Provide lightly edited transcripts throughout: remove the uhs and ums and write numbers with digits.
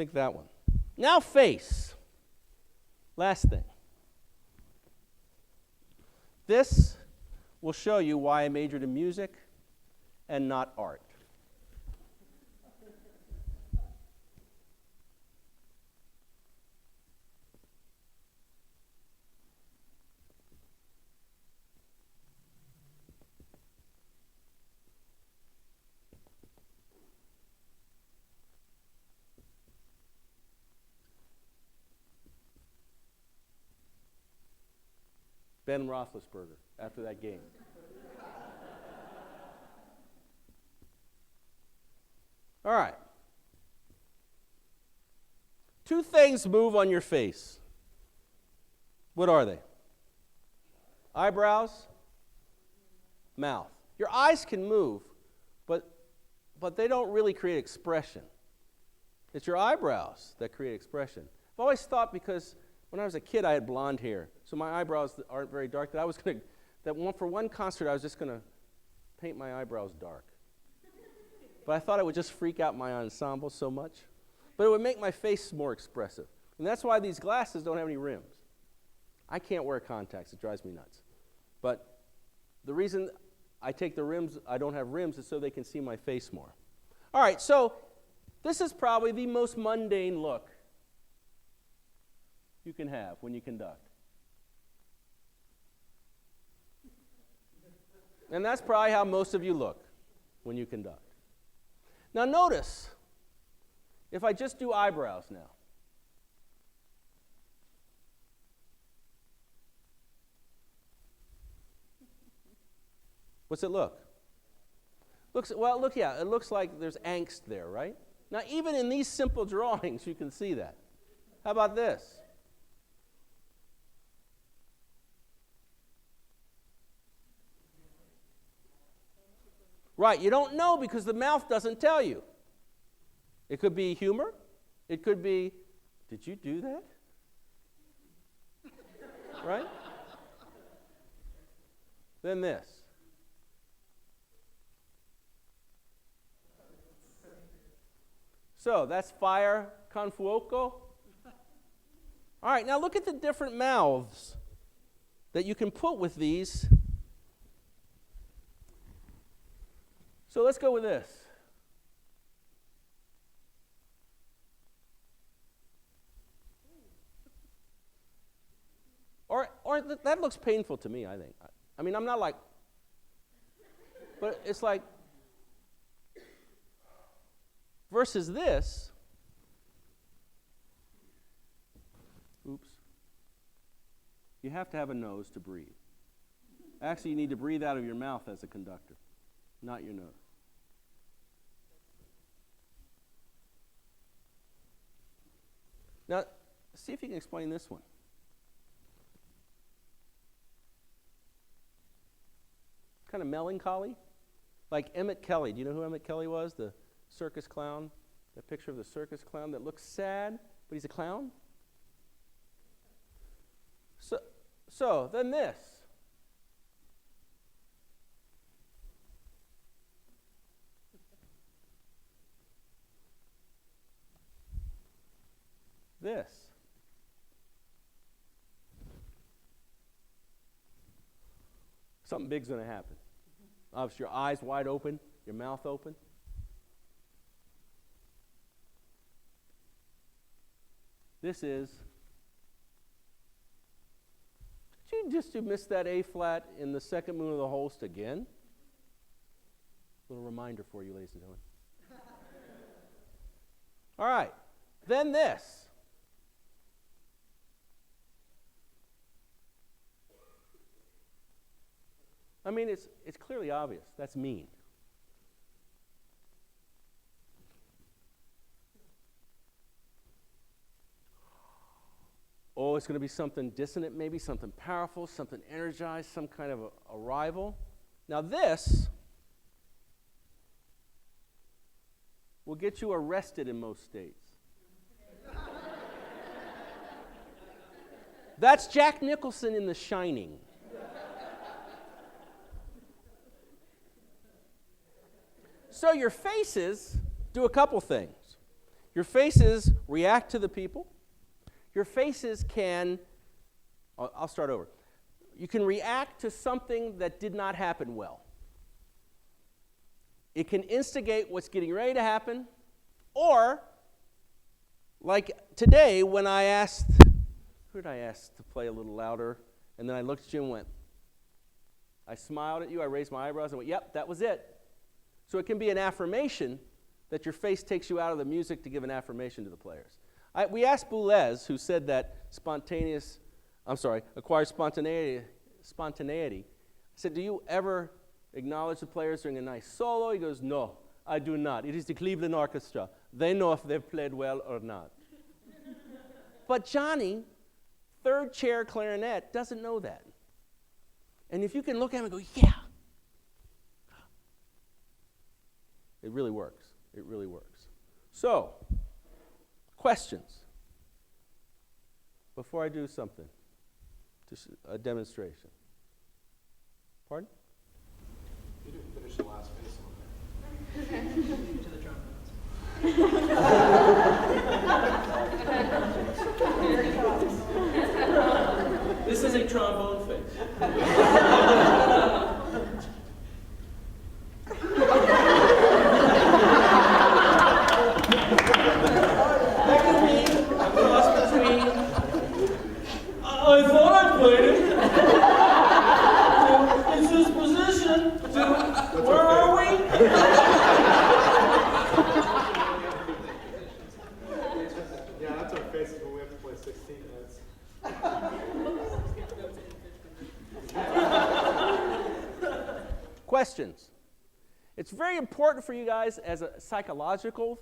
Think that one. Now face. Last thing. This will show you why I majored in music and not art. Ben Roethlisberger after that game. All right. Two things move on your face. What are they? Eyebrows, mouth. Your eyes can move, but they don't really create expression. It's your eyebrows that create expression. I've always thought, because when I was a kid, I had blonde hair, so my eyebrows aren't very dark, for one concert, I was just going to paint my eyebrows dark. But I thought it would just freak out my ensemble so much. But it would make my face more expressive. And that's why these glasses don't have any rims. I can't wear contacts. It drives me nuts. But the reason I take the rims, I don't have rims, is so they can see my face more. All right, so this is probably the most mundane look you can have when you conduct. And that's probably how most of you look when you conduct. Now notice, if I just do eyebrows now. What's it look? It looks like there's angst there, right? Now even in these simple drawings you can see that. How about this? Right, you don't know because the mouth doesn't tell you. It could be humor. It could be, did you do that? Right? Then this. So that's fire con fuoco. All right, now look at the different mouths that you can put with these. So let's go with this. Or that looks painful to me, I think. I mean, I'm not like, but it's like, versus this, oops, you have to have a nose to breathe. Actually, you need to breathe out of your mouth as a conductor, not your nose. Now, see if you can explain this one. Kind of melancholy. Like Emmett Kelly. Do you know who Emmett Kelly was? The circus clown. That picture of the circus clown that looks sad, but he's a clown? So then this. This. Something big's going to happen. Obviously, your eyes wide open, your mouth open. This is. Did you miss that A flat in the second moon of the Holst again? Little reminder for you, ladies and gentlemen. All right. Then this. I mean, it's clearly obvious. That's mean. Oh, it's going to be something dissonant, maybe something powerful, something energized, some kind of a rival. Now this will get you arrested in most states. That's Jack Nicholson in The Shining. So your faces do a couple things. Your faces react to the people. Your faces can, I'll start over. You can react to something that did not happen well. It can instigate what's getting ready to happen, or, like today when I asked, who did I ask to play a little louder? And then I looked at you and went, I smiled at you, I raised my eyebrows and went, yep, that was it. So it can be an affirmation that your face takes you out of the music to give an affirmation to the players. We asked Boulez, who said that acquired spontaneity. I said, do you ever acknowledge the players during a nice solo? He goes, no, I do not. It is the Cleveland Orchestra. They know if they've played well or not. But Johnny, third chair clarinet, doesn't know that. And if you can look at him and go, yeah, it really works. It really works. So, questions before I do something, just a demonstration. Pardon? You didn't finish the last piece on there. To the trombones. This is a trombone face. That could be a cross between, I thought I played it. It's this position. Where are we? Yeah, that's our faces when we have to play 16 minutes. Questions. It's very important for you guys as a psychological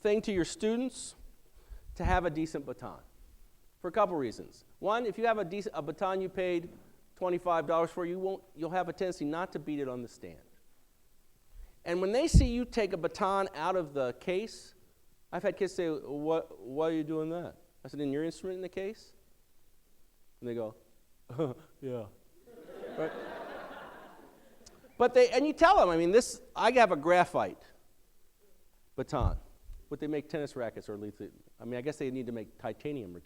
thing to your students to have a decent baton for a couple reasons. One, if you have a baton you paid $25 for, you'll have a tendency not to beat it on the stand. And when they see you take a baton out of the case, I've had kids say, why are you doing that? I said, isn't your instrument in the case? And they go, yeah. Right? And you tell them, I have a graphite baton. What they make tennis rackets, or at least, I guess they need to make titanium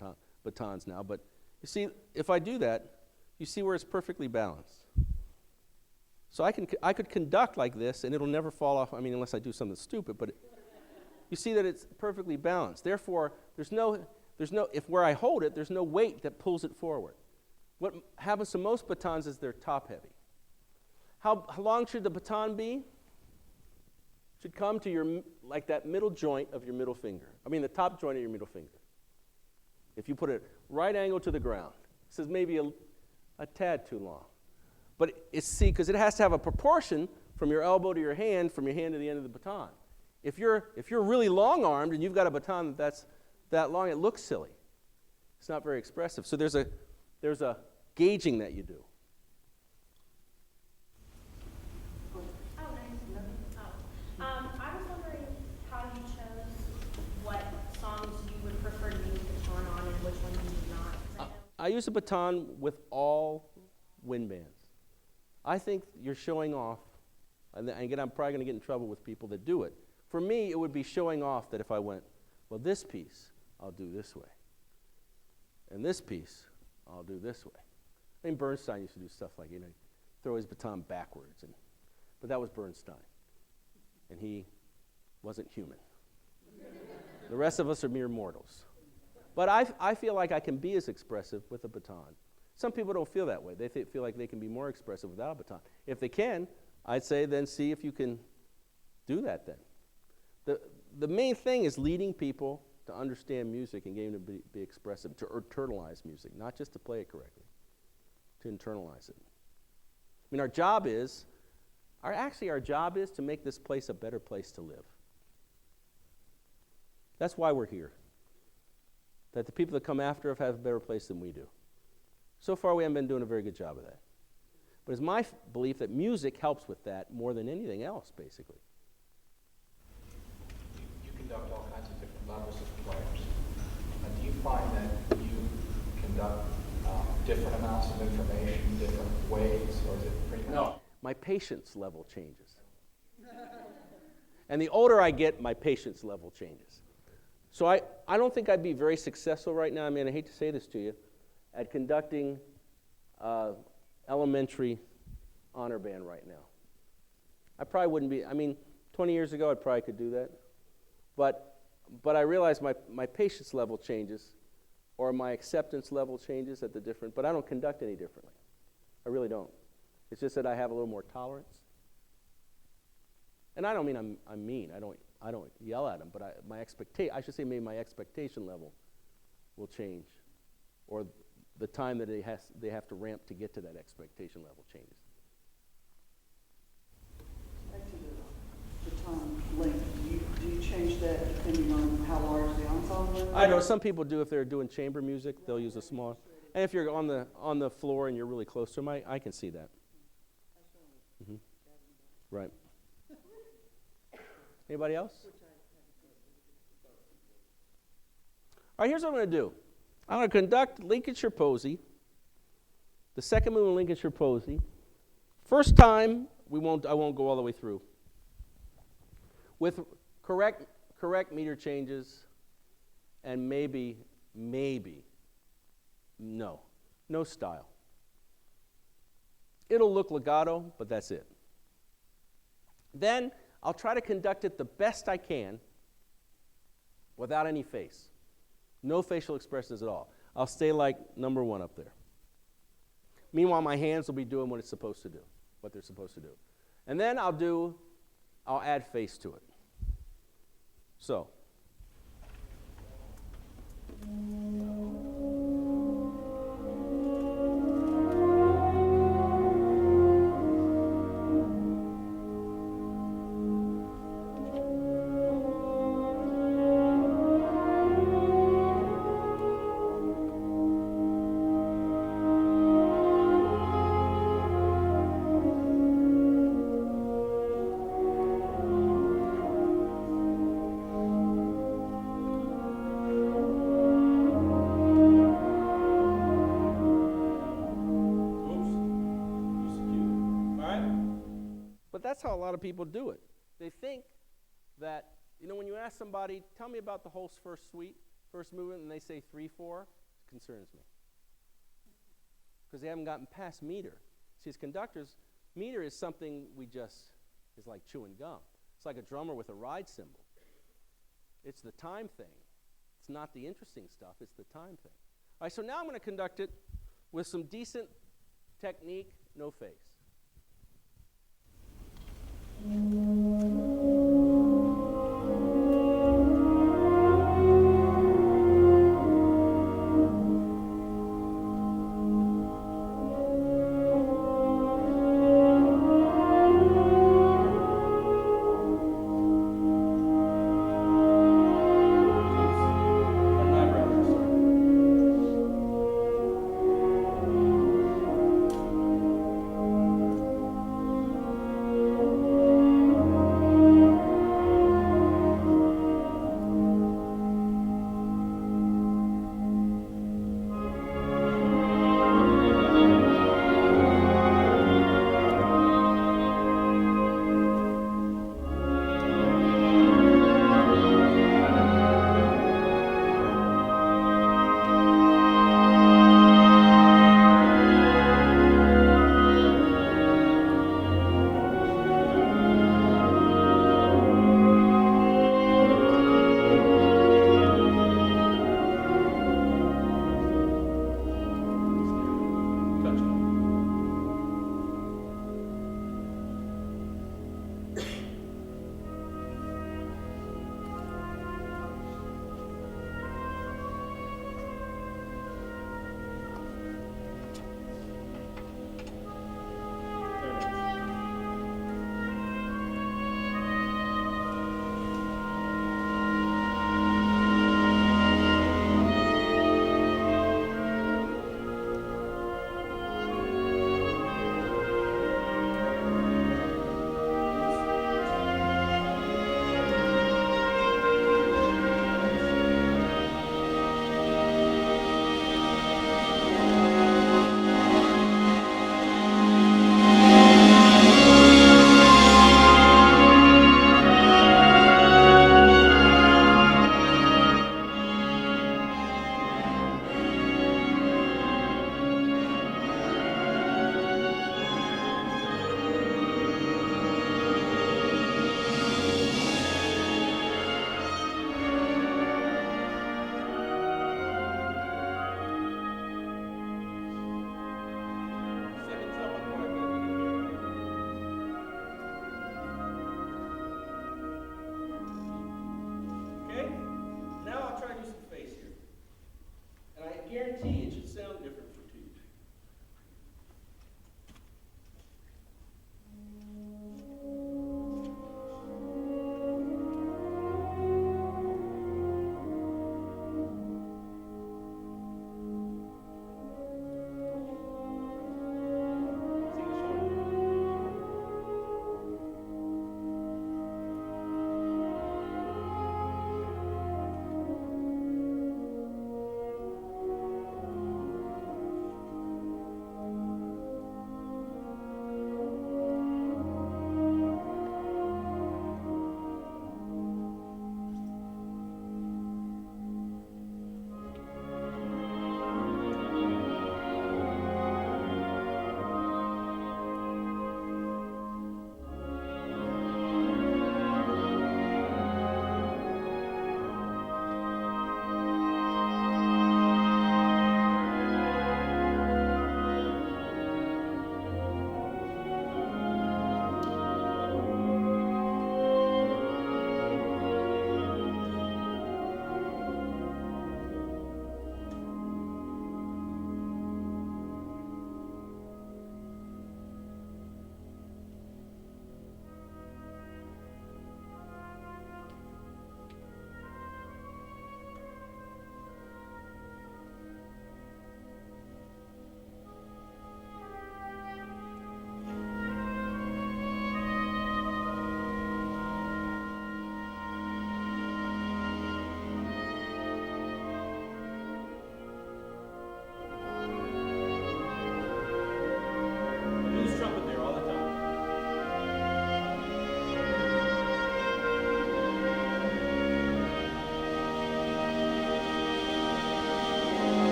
batons now, but you see, if I do that, you see where it's perfectly balanced. So I could conduct like this, and it'll never fall off, unless I do something stupid, but you see that it's perfectly balanced. Therefore, there's no, if where I hold it, there's no weight that pulls it forward. What happens to most batons is they're top heavy. How long should the baton be? Should come to like that middle joint of your middle finger. The top joint of your middle finger. If you put it right angle to the ground, this is maybe a tad too long. But because it has to have a proportion from your elbow to your hand, from your hand to the end of the baton. If you're really long-armed and you've got a baton that's that long, it looks silly. It's not very expressive. So there's a gauging that you do. I was wondering how you chose what songs you would prefer to use the baton on and which ones you did not. I use a baton with all wind bands. I think you're showing off, and again, I'm probably going to get in trouble with people that do it. For me, it would be showing off that if I went, well, this piece, I'll do this way. And this piece, I'll do this way. Bernstein used to do stuff like, throw his baton backwards. But that was Bernstein. And he wasn't human. The rest of us are mere mortals. But I feel like I can be as expressive with a baton. Some people don't feel that way. They feel like they can be more expressive without a baton. If they can, I'd say then see if you can do that then. The main thing is leading people to understand music and getting them to be expressive, to internalize music, not just to play it correctly, to internalize it. Our job is to make this place a better place to live. That's why we're here. That the people that come after us have a better place than we do. So far, we haven't been doing a very good job of that. But it's my belief that music helps with that more than anything else, basically. You conduct all kinds of different levels of players. Do you find that you conduct different amounts of information, different ways, or is it pretty much? No. My patience level changes. And the older I get, my patience level changes. So I don't think I'd be very successful right now, I mean, I hate to say this to you, at conducting elementary honor band right now. I probably wouldn't be, 20 years ago I probably could do that. But I realize my patience level changes, or my acceptance level changes at the different, but I don't conduct any differently. I really don't. It's just that I have a little more tolerance. And I don't mean I'm mean. I don't yell at them, but I should say maybe my expectation level will change, or the time that they have to ramp to get to that expectation level changes. Back to the time length, do you change that depending on how large the ensemble is? I know some people do. If they're doing chamber music, they'll use a small. And if you're on the floor and you're really close to them, I can see that. Mm-hmm. Right. Anybody else? All right, here's what I'm going to do. I'm going to conduct Lincolnshire Posy, the second movement of Lincolnshire Posy. First time, I won't go all the way through. With correct meter changes, and maybe, no style. It'll look legato, but that's it. Then I'll try to conduct it the best I can without any face. No facial expressions at all. I'll stay like number one up there. Meanwhile, my hands will be doing what they're supposed to do. And then I'll add face to it. So. But that's how a lot of people do it. They think that, when you ask somebody, tell me about the whole first movement, and they say 3/4, it concerns me. Because they haven't gotten past meter. See, as conductors, meter is something is like chewing gum. It's like a drummer with a ride cymbal. It's the time thing. It's not the interesting stuff, it's the time thing. All right, so now I'm going to conduct it with some decent technique, no face.